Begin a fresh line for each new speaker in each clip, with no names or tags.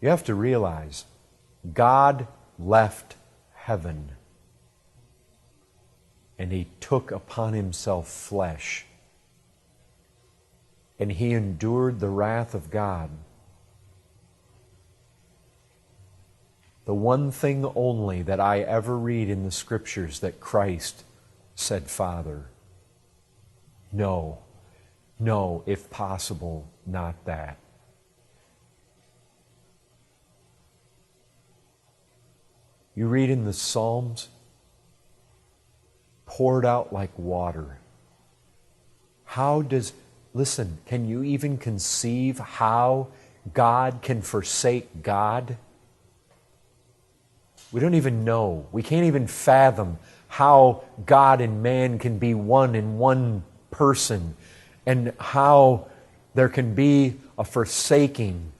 You have to realize God left heaven and He took upon Himself flesh. And He endured the wrath of God. The one thing only that I ever read in the Scriptures that Christ said, Father, no, if possible, not that. You read in the Psalms, poured out like water. Listen, can you even conceive how God can forsake God? We don't even know. We can't even fathom how God and man can be one in one person, and how there can be a forsaking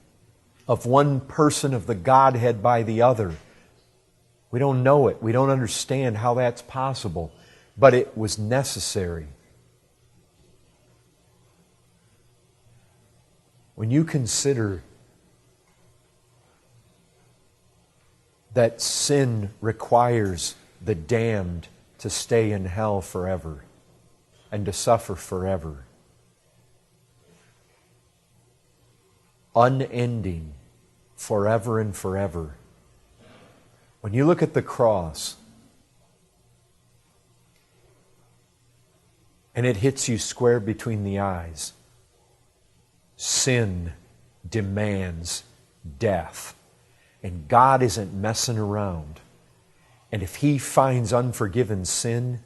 of one person of the Godhead by the other. We don't know it. We don't understand how that's possible. But it was necessary. When you consider that sin requires the damned to stay in hell forever and to suffer forever, unending, forever and forever. When you look at the cross and it hits you square between the eyes, sin demands death. And God isn't messing around. And if He finds unforgiven sin,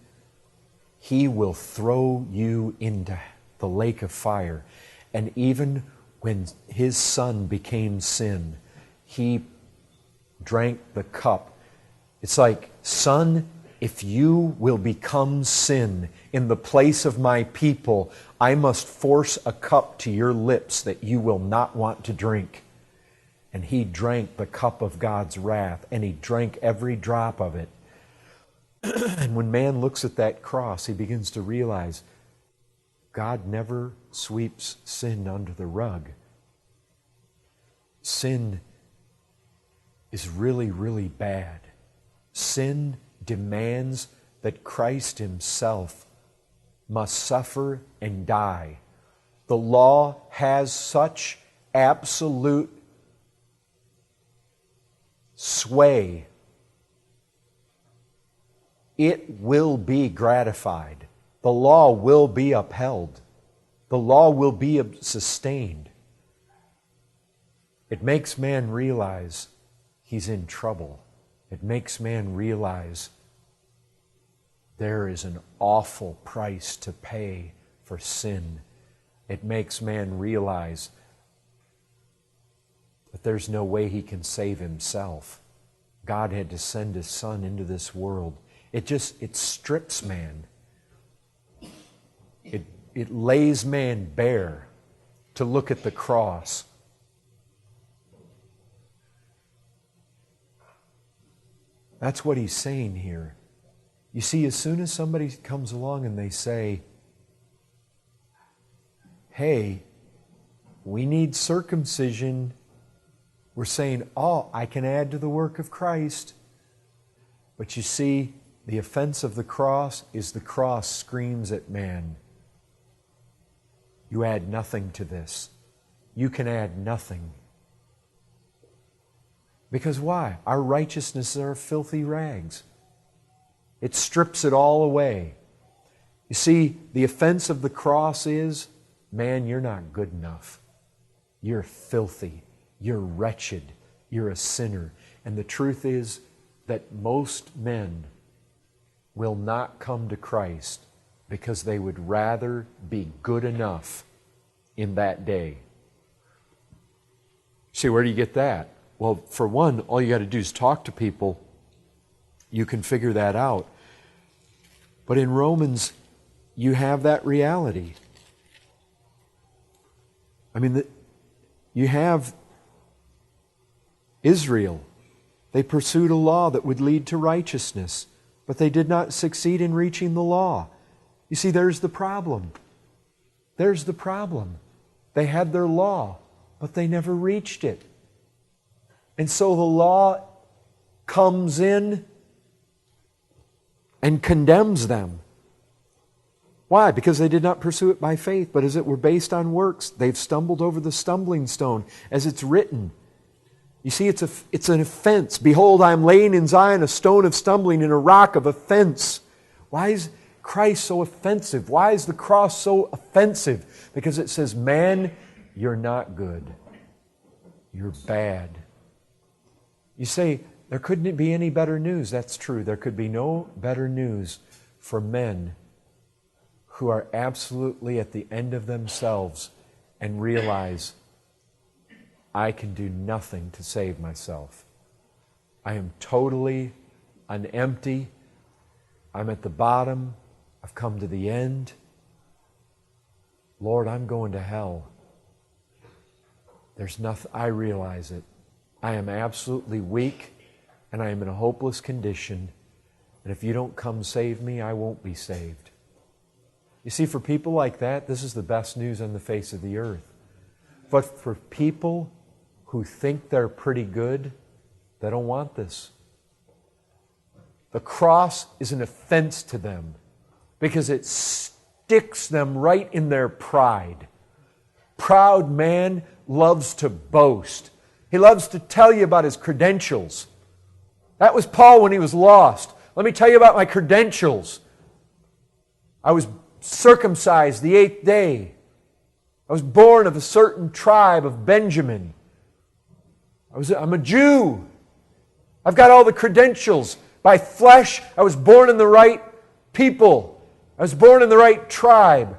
He will throw you into the lake of fire. And even when His Son became sin, He drank the cup. It's like, Son, if you will become sin in the place of my people, I must force a cup to your lips that you will not want to drink. And He drank the cup of God's wrath, and He drank every drop of it. And when man looks at that cross, he begins to realize God never sweeps sin under the rug. Sin is really, really bad. Sin demands that Christ Himself must suffer and die. The law has such absolute sway. It will be gratified. The law will be upheld. The law will be sustained. It makes man realize he's in trouble. It makes man realize there is an awful price to pay for sin. It makes man realize that there's no way he can save himself. God had to send His Son into this world. It strips man. It lays man bare to look at the cross. That's what He's saying here. You see, as soon as somebody comes along and they say, hey, we need circumcision, we're saying, oh, I can add to the work of Christ. But you see, the offense of the cross is the cross screams at man. You add nothing to this. You can add nothing. Because why? Our righteousness are filthy rags. It strips it all away. You see, the offense of the cross is, man, you're not good enough. You're filthy. You're wretched. You're a sinner. And the truth is that most men will not come to Christ because they would rather be good enough in that day. See, where do you get that? Well, for one, all you got to do is talk to people. You can figure that out. But in Romans, you have that reality. I mean, you have Israel. They pursued a law that would lead to righteousness, but they did not succeed in reaching the law. You see, there's the problem. There's the problem. They had their law, but they never reached it. And so the law comes in and condemns them. Why? Because they did not pursue it by faith, but as it were based on works. They've stumbled over the stumbling stone, as it's written. You see, it's an offense. Behold, I am laying in Zion a stone of stumbling and a rock of offense. Why is Christ so offensive? Why is the cross so offensive? Because it says, man, you're not good. You're bad. You say, there couldn't be any better news. That's true. There could be no better news for men who are absolutely at the end of themselves and realize, I can do nothing to save myself. I am totally empty. I'm at the bottom. I've come to the end. Lord, I'm going to hell. There's nothing, I realize it. I am absolutely weak and I am in a hopeless condition. And if you don't come save me, I won't be saved. You see, for people like that, this is the best news on the face of the earth. But for people who think they're pretty good, they don't want this. The cross is an offense to them because it sticks them right in their pride. Proud man loves to boast. He loves to tell you about his credentials. That was Paul when he was lost. Let me tell you about my credentials. I was circumcised the 8th day. I was born of a certain tribe of Benjamin. I'm a Jew. I've got all the credentials. By flesh, I was born in the right people. I was born in the right tribe.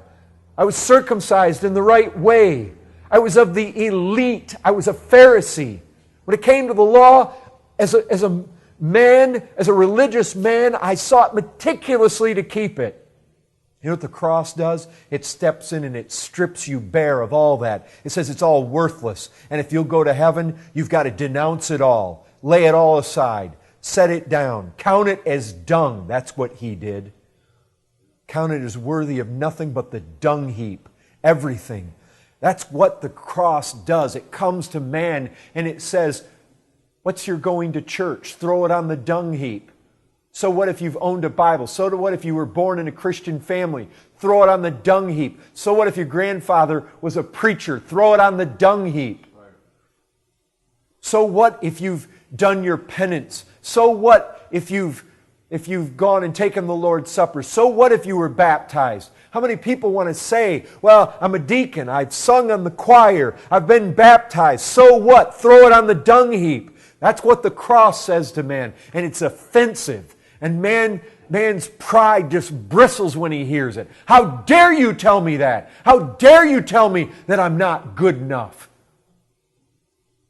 I was circumcised in the right way. I was of the elite. I was a Pharisee. When it came to the law, as a man, as a religious man, I sought meticulously to keep it. You know what the cross does? It steps in and it strips you bare of all that. It says it's all worthless. And if you'll go to heaven, you've got to denounce it all. Lay it all aside. Set it down. Count it as dung. That's what He did. Count it as worthy of nothing but the dung heap. Everything. That's what the cross does. It comes to man and it says, what's your going to church? Throw it on the dung heap. So what if you've owned a Bible? So what if you were born in a Christian family? Throw it on the dung heap. So what if your grandfather was a preacher? Throw it on the dung heap. So what if you've done your penance? So what if you've gone and taken the Lord's Supper? So what if you were baptized? How many people want to say, well, I'm a deacon, I've sung on the choir, I've been baptized. So what? Throw it on the dung heap. That's what the cross says to man. And it's offensive. And man's pride just bristles when he hears it. How dare you tell me that? How dare you tell me that I'm not good enough?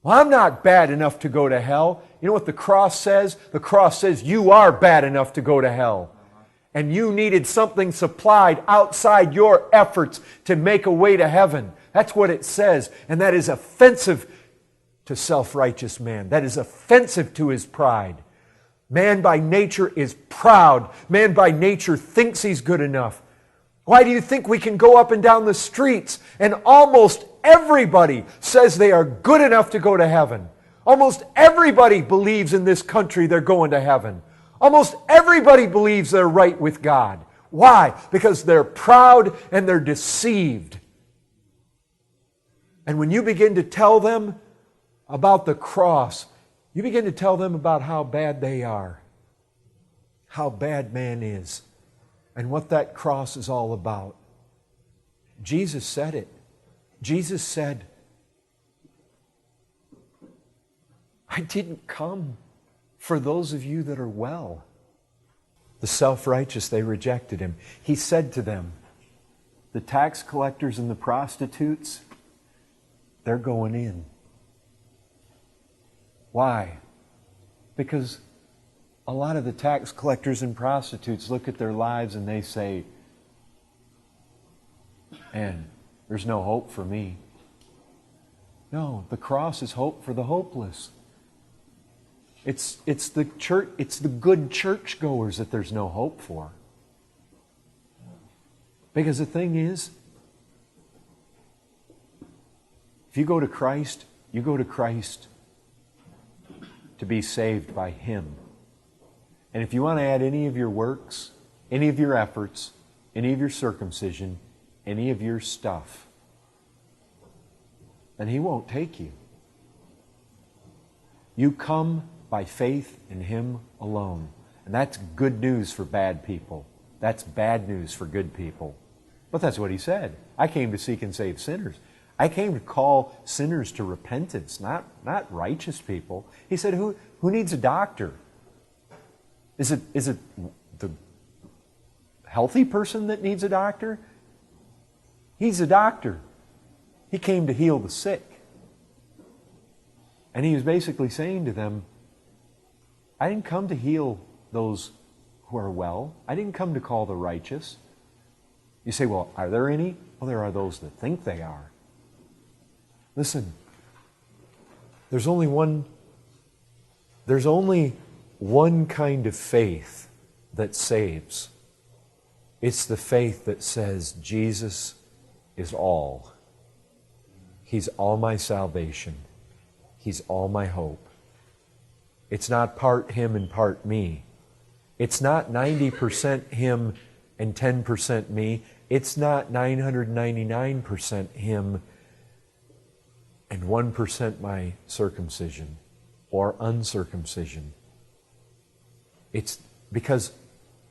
Well, I'm not bad enough to go to hell. You know what the cross says? The cross says you are bad enough to go to hell. And you needed something supplied outside your efforts to make a way to heaven. That's what it says. And that is offensive to self-righteous man. That is offensive to his pride. Man by nature is proud. Man by nature thinks he's good enough. Why do you think we can go up and down the streets and almost everybody says they are good enough to go to heaven? Almost everybody believes in this country they're going to heaven. Almost everybody believes they're right with God. Why? Because they're proud and they're deceived. And when you begin to tell them about the cross, you begin to tell them about how bad they are, how bad man is, and what that cross is all about. Jesus said it. Jesus said, I didn't come for those of you that are well. The self-righteous, they rejected Him. He said to them, the tax collectors and the prostitutes, they're going in. Why? Because a lot of the tax collectors and prostitutes look at their lives and they say, man, there's no hope for me. No, the cross is hope for the hopeless. It's the church, it's the good churchgoers that there's no hope for. Because the thing is, if you go to Christ, to be saved by Him. And if you want to add any of your works, any of your efforts, any of your circumcision, any of your stuff, then He won't take you. You come by faith in Him alone. And that's good news for bad people. That's bad news for good people. But that's what He said. I came to seek and save sinners. I came to call sinners to repentance, not righteous people. He said, who needs a doctor? Is it the healthy person that needs a doctor? He's a doctor. He came to heal the sick. And He was basically saying to them, I didn't come to heal those who are well. I didn't come to call the righteous. You say, well, are there any? Well, there are those that think they are. Listen, there's only one kind of faith that saves. It's the faith that says Jesus is all. He's all my salvation. He's all my hope. It's not part Him and part me. It's not 90% Him and 10% me. It's not 999% Him and 1% my circumcision or uncircumcision. It's because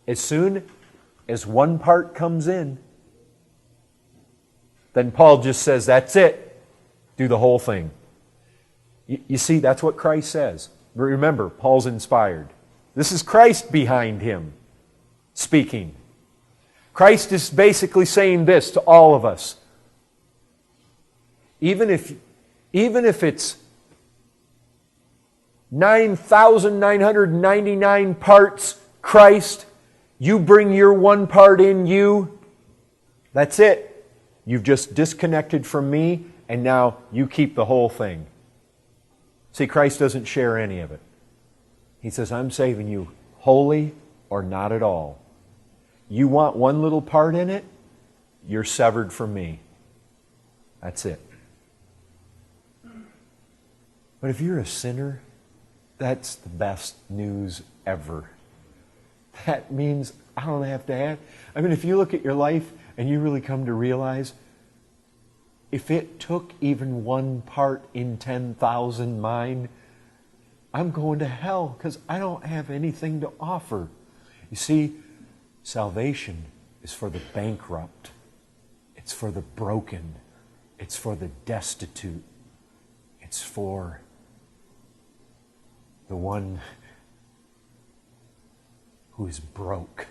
as soon as one part comes in, then Paul just says, that's it. Do the whole thing. You see, that's what Christ says. Remember, Paul's inspired. This is Christ behind him speaking. Christ is basically saying this to all of us. Even if it's 9,999 parts Christ, you bring your one part in you, that's it. You've just disconnected from me, and now you keep the whole thing. See, Christ doesn't share any of it. He says, I'm saving you wholly or not at all. You want one little part in it, you're severed from me. That's it. But if you're a sinner, that's the best news ever. That means I don't have to have... I mean, if you look at your life and you really come to realize, if it took even one part in 10,000 mine, I'm going to hell because I don't have anything to offer. You see, salvation is for the bankrupt. It's for the broken. It's for the destitute. It's for the one who is broke.